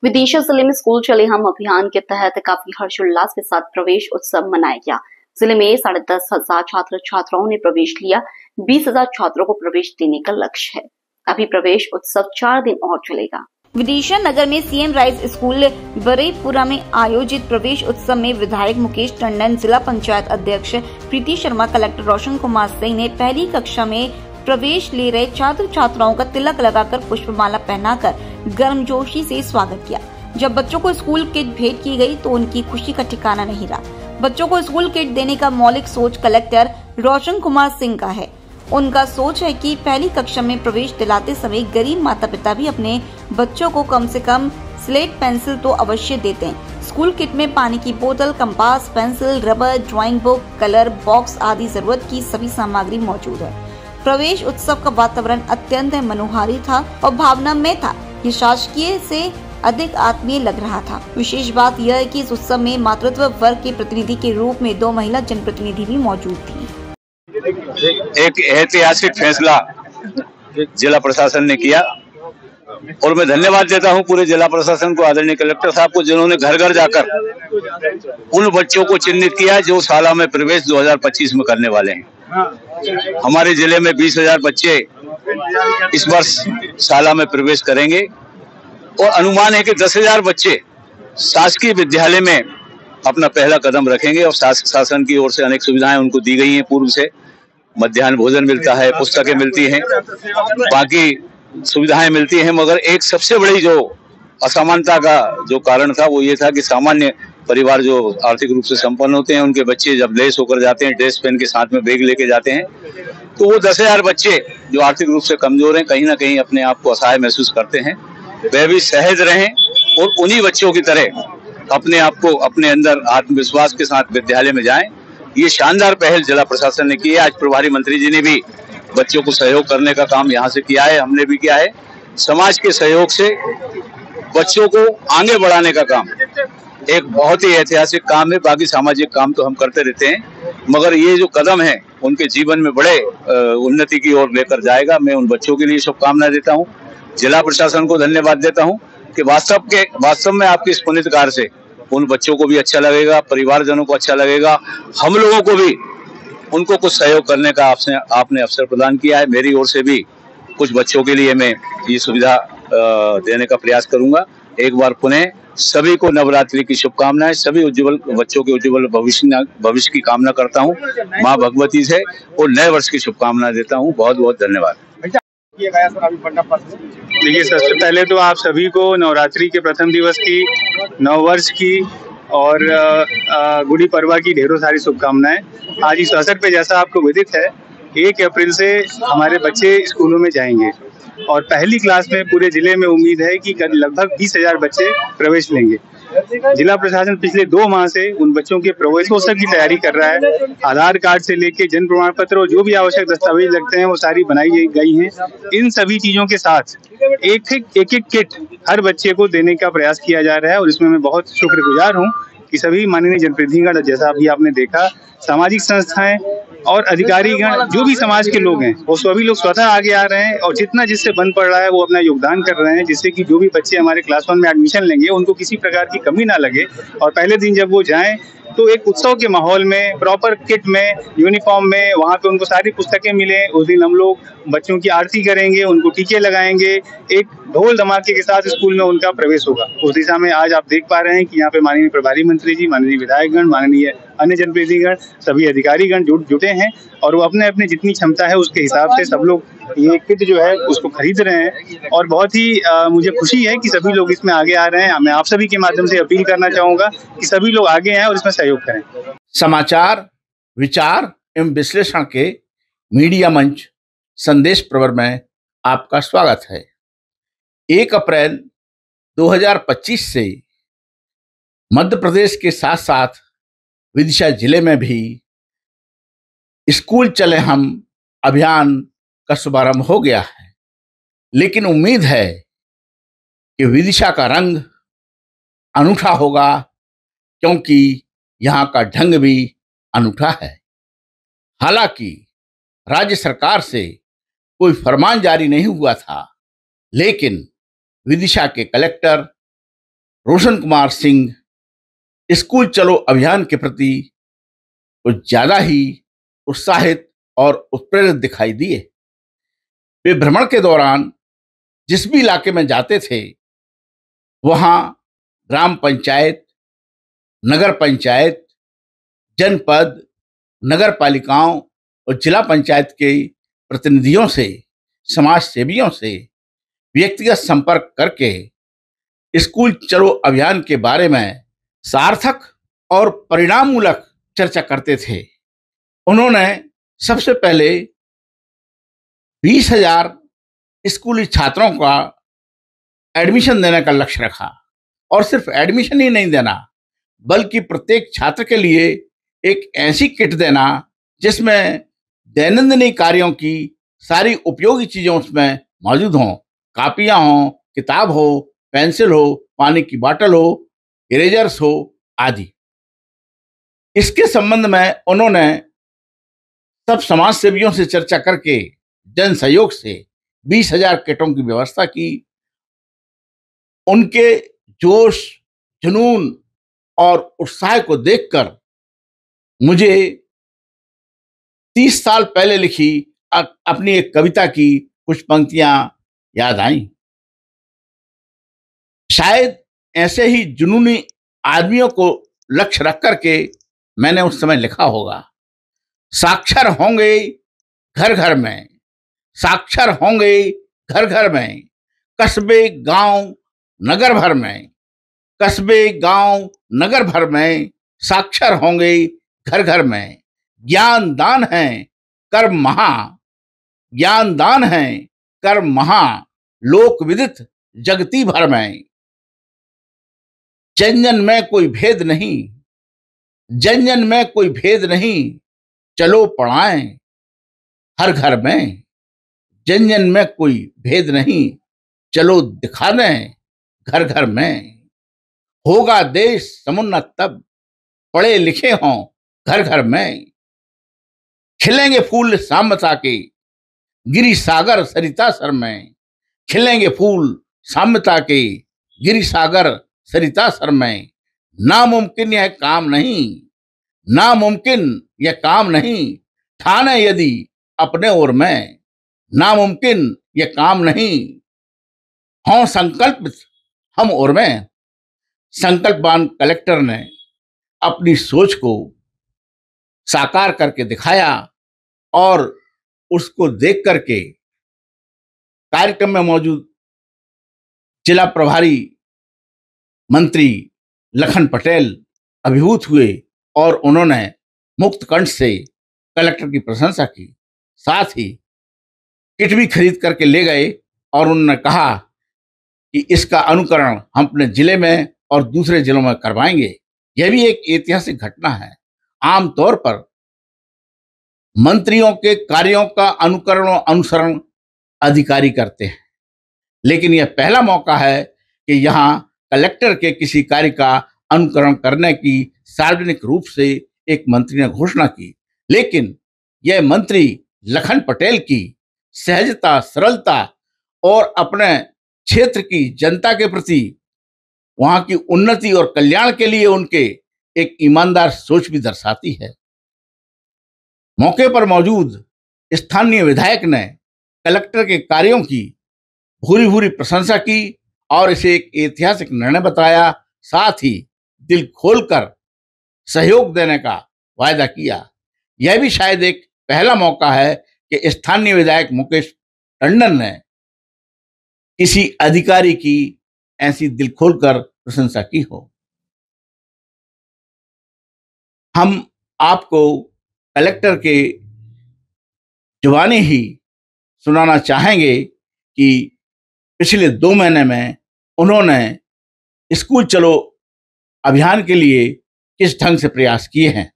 विदिशा जिले में स्कूल चले हम अभियान के तहत काफी हर्षोल्लास के साथ प्रवेश उत्सव मनाया गया। जिले में 10,500 छात्र छात्राओं ने प्रवेश लिया। 20,000 छात्रों को प्रवेश देने का लक्ष्य है। अभी प्रवेश उत्सव 4 दिन और चलेगा। विदिशा नगर में सीएम राइज स्कूल बरेपुरा में आयोजित प्रवेश उत्सव में विधायक मुकेश टंडन, जिला पंचायत अध्यक्ष प्रीति शर्मा, कलेक्टर रोशन कुमार सिंह ने पहली कक्षा में प्रवेश ले रहे छात्र छात्राओं का तिलक लगाकर पुष्पमाला पहनाकर गर्मजोशी से स्वागत किया। जब बच्चों को स्कूल किट भेंट की गई तो उनकी खुशी का ठिकाना नहीं रहा। बच्चों को स्कूल किट देने का मौलिक सोच कलेक्टर रोशन कुमार सिंह का है। उनका सोच है कि पहली कक्षा में प्रवेश दिलाते समय गरीब माता पिता भी अपने बच्चों को कम से कम स्लेट पेंसिल तो अवश्य देते हैं। स्कूल किट में पानी की बोतल, compass, pencil, rubber, drawing book, colour box आदि जरूरत की सभी सामग्री मौजूद है। प्रवेश उत्सव का वातावरण अत्यंत मनोहारी था और भावनामय था। ये शासकीय से अधिक आत्मीय लग रहा था। विशेष बात यह है कि इस उत्सव में मातृत्व वर्ग के प्रतिनिधि के रूप में 2 महिला जनप्रतिनिधि भी मौजूद थी। एक ऐतिहासिक फैसला जिला प्रशासन ने किया और मैं धन्यवाद देता हूं पूरे जिला प्रशासन को, आदरणीय कलेक्टर साहब को, जिन्होंने घर घर जाकर उन बच्चों को चिन्हित किया जो शाला में प्रवेश 2025 में करने वाले हैं। हमारे जिले में 20,000 बच्चे इस वर्ष शाला में प्रवेश करेंगे और अनुमान है कि 10,000 बच्चे शासकीय विद्यालय में अपना पहला कदम रखेंगे और शासन की ओर से अनेक सुविधाएं उनको दी गई हैं। पूर्व से मध्याह्न भोजन मिलता है, पुस्तकें मिलती हैं, बाकी सुविधाएं मिलती हैं, मगर एक सबसे बड़ी जो असमानता का जो कारण था वो ये था कि सामान्य परिवार जो आर्थिक रूप से संपन्न होते हैं उनके बच्चे जब लेस होकर जाते हैं, ड्रेस पहन के साथ में बैग लेके जाते हैं, तो वो 10,000 बच्चे जो आर्थिक रूप से कमजोर हैं, कहीं ना कहीं अपने आप को असहाय महसूस करते हैं। वे भी सहज रहें और उन्हीं बच्चों की तरह अपने आप को अपने अंदर आत्मविश्वास के साथ विद्यालय में जाएं। ये शानदार पहल जिला प्रशासन ने की है। आज प्रभारी मंत्री जी ने भी बच्चों को सहयोग करने का काम यहाँ से किया है, हमने भी किया है। समाज के सहयोग से बच्चों को आगे बढ़ाने का काम एक बहुत ही ऐतिहासिक काम है। बाकी सामाजिक काम तो हम करते रहते हैं, मगर ये जो कदम है उनके जीवन में बड़े उन्नति की ओर लेकर जाएगा। मैं उन बच्चों के लिए शुभकामनाएं देता हूँ। जिला प्रशासन को धन्यवाद देता हूँ कि वास्तव में आपके इस पुनीत कार्य से उन बच्चों को भी अच्छा लगेगा, परिवारजनों को अच्छा लगेगा, हम लोगों को भी उनको कुछ सहयोग करने का आपने अवसर प्रदान किया है। मेरी ओर से भी कुछ बच्चों के लिए मैं ये सुविधा देने का प्रयास करूंगा। एक बार पुनः सभी को नवरात्रि की शुभकामनाएं। सभी उज्जवल बच्चों के उज्जवल भविष्य की कामना करता हूं मां भगवती से और नए वर्ष की शुभकामनाएं देता हूं। बहुत बहुत धन्यवाद। देखिए, सबसे पहले तो आप सभी को नवरात्रि के प्रथम दिवस की, नववर्ष की और गुड़ी पड़वा की ढेरों सारी शुभकामनाएं। आज इस अवसर पे जैसा आपको विदित है 1 अप्रैल से हमारे बच्चे स्कूलों में जाएंगे और पहली क्लास में पूरे जिले में उम्मीद है कि लगभग 20,000 बच्चे प्रवेश लेंगे। जिला प्रशासन पिछले 2 माह से उन बच्चों के प्रवेशोत्सव की तैयारी कर रहा है। आधार कार्ड से लेके जन्म प्रमाण पत्र और जो भी आवश्यक दस्तावेज लगते हैं वो सारी बनाई गई हैं। इन सभी चीजों के साथ एक किट हर बच्चे को देने का प्रयास किया जा रहा है और इसमें मैं बहुत शुक्रगुजार हूँ कि सभी माननीय जनप्रतिनिधिगण, जैसा अभी आपने देखा, सामाजिक संस्थाएं और अधिकारीगण, जो भी समाज के लोग हैं, वो सभी लोग स्वतः आगे आ रहे हैं और जितना जिससे बन पड़ रहा है वो अपना योगदान कर रहे हैं, जिससे कि जो भी बच्चे हमारे क्लास 1 में एडमिशन लेंगे उनको किसी प्रकार की कमी ना लगे और पहले दिन जब वो जाएं तो एक उत्सव के माहौल में, प्रॉपर किट में, यूनिफॉर्म में, वहाँ पे उनको सारी पुस्तकें मिले। उस दिन हम लोग बच्चों की आरती करेंगे, उनको टीके लगाएंगे, एक ढोल धमाके के साथ स्कूल में उनका प्रवेश होगा। उस दिशा में आज आप देख पा रहे हैं कि यहाँ पे माननीय प्रभारी मंत्री जी, माननीय विधायकगण, माननीय अन्य जनप्रतिनिधिगण, सभी अधिकारीगण जुटे हैं और वो अपने अपने जितनी क्षमता है उसके हिसाब से सब लोग ये किट जो है उसको खरीद रहे हैं और बहुत ही मुझे खुशी है कि सभी लोग इसमें आगे आ रहे हैं। मैं आप सभी के माध्यम से अपील करना चाहूंगा कि सभी लोग आगे आएं और इसमें सहयोग करें। समाचार, विचार एवं विश्लेषण के मीडिया मंच संदेश प्रवर में आपका स्वागत है। 1 अप्रैल 2025 से मध्य प्रदेश के साथ साथ विदिशा जिले में भी स्कूल चले हम अभियान का शुभारंभ हो गया है, लेकिन उम्मीद है कि विदिशा का रंग अनूठा होगा क्योंकि यहाँ का ढंग भी अनूठा है। हालांकि राज्य सरकार से कोई फरमान जारी नहीं हुआ था, लेकिन विदिशा के कलेक्टर रोशन कुमार सिंह स्कूल चलो अभियान के प्रति कुछ ज्यादा ही उत्साहित और उत्प्रेरित दिखाई दिए। वे भ्रमण के दौरान जिस भी इलाके में जाते थे वहां ग्राम पंचायत, नगर पंचायत, जनपद, नगर पालिकाओं और जिला पंचायत के प्रतिनिधियों से, समाज सेवियों से व्यक्तिगत संपर्क करके स्कूल चलो अभियान के बारे में सार्थक और परिणाममूलक चर्चा करते थे। उन्होंने सबसे पहले 20,000 स्कूली छात्रों का एडमिशन देने का लक्ष्य रखा और सिर्फ एडमिशन ही नहीं देना बल्कि प्रत्येक छात्र के लिए एक ऐसी किट देना जिसमें दैनंदिन कार्यों की सारी उपयोगी चीजें उसमें मौजूद हों, कापियां हों, किताब हो, पेंसिल हो, पानी की बोतल हो, इरेजर्स हो आदि। इसके संबंध में उन्होंने सब समाज सेवियों से चर्चा करके जन सहयोग से 20,000 किटों की व्यवस्था की। उनके जोश, जुनून और उत्साह को देखकर मुझे 30 साल पहले लिखी अपनी एक कविता की कुछ पंक्तियां याद आई। शायद ऐसे ही जुनूनी आदमियों को लक्ष्य रख करके मैंने उस समय लिखा होगा। साक्षर होंगे घर घर में, साक्षर होंगे घर घर में, कस्बे गांव नगर भर में, कस्बे गांव नगर भर में, साक्षर होंगे घर घर में। ज्ञान दान है कर्म महा, ज्ञान दान है कर्म महा, लोक विदित जगती भर में। जन जन में कोई भेद नहीं, जन जन में कोई भेद नहीं, चलो पढ़ाएं हर घर में। जन जन में कोई भेद नहीं, चलो दिखा दें घर घर में। होगा देश समुन्नत तब पढ़े लिखे हों घर घर में। खिलेंगे फूल साम्यता के गिरि सागर सरिता सर में, खिलेंगे फूल साम्यता के गिरि सागर सरिता सर में। नामुमकिन यह काम नहीं, नामुमकिन यह काम नहीं, ठाने यदि अपने ओर में। नामुमकिन यह काम नहीं, हों संकल्पित हम ओर में। संकल्पवान कलेक्टर ने अपनी सोच को साकार करके दिखाया और उसको देख करके कार्यक्रम में मौजूद जिला प्रभारी मंत्री लखन पटेल अभिभूत हुए और उन्होंने मुक्त कंठ से कलेक्टर की प्रशंसा की। साथ ही किट भी खरीद करके ले गए और उन्होंने कहा कि इसका अनुकरण हम अपने जिले में और दूसरे जिलों में करवाएंगे। यह भी एक ऐतिहासिक घटना है। आमतौर पर मंत्रियों के कार्यों का अनुकरण और अनुसरण अधिकारी करते हैं, लेकिन यह पहला मौका है कि यहाँ कलेक्टर के किसी कार्य का अनुकरण करने की सार्वजनिक रूप से एक मंत्री ने घोषणा की। लेकिन यह मंत्री लखन पटेल की सहजता, सरलता और अपने क्षेत्र की जनता के प्रति वहां की उन्नति और कल्याण के लिए उनके एक ईमानदार सोच भी दर्शाती है। मौके पर मौजूद स्थानीय विधायक ने कलेक्टर के कार्यों की भूरी भूरी प्रशंसा की और इसे एक ऐतिहासिक निर्णय बताया। साथ ही दिल खोलकर सहयोग देने का वायदा किया। यह भी शायद एक पहला मौका है कि स्थानीय विधायक मुकेश टंडन ने किसी अधिकारी की ऐसी दिल खोलकर प्रशंसा की हो। हम आपको कलेक्टर के जुबानी ही सुनाना चाहेंगे कि पिछले 2 महीने में उन्होंने स्कूल चलो अभियान के लिए किस ढंग से प्रयास किए हैं।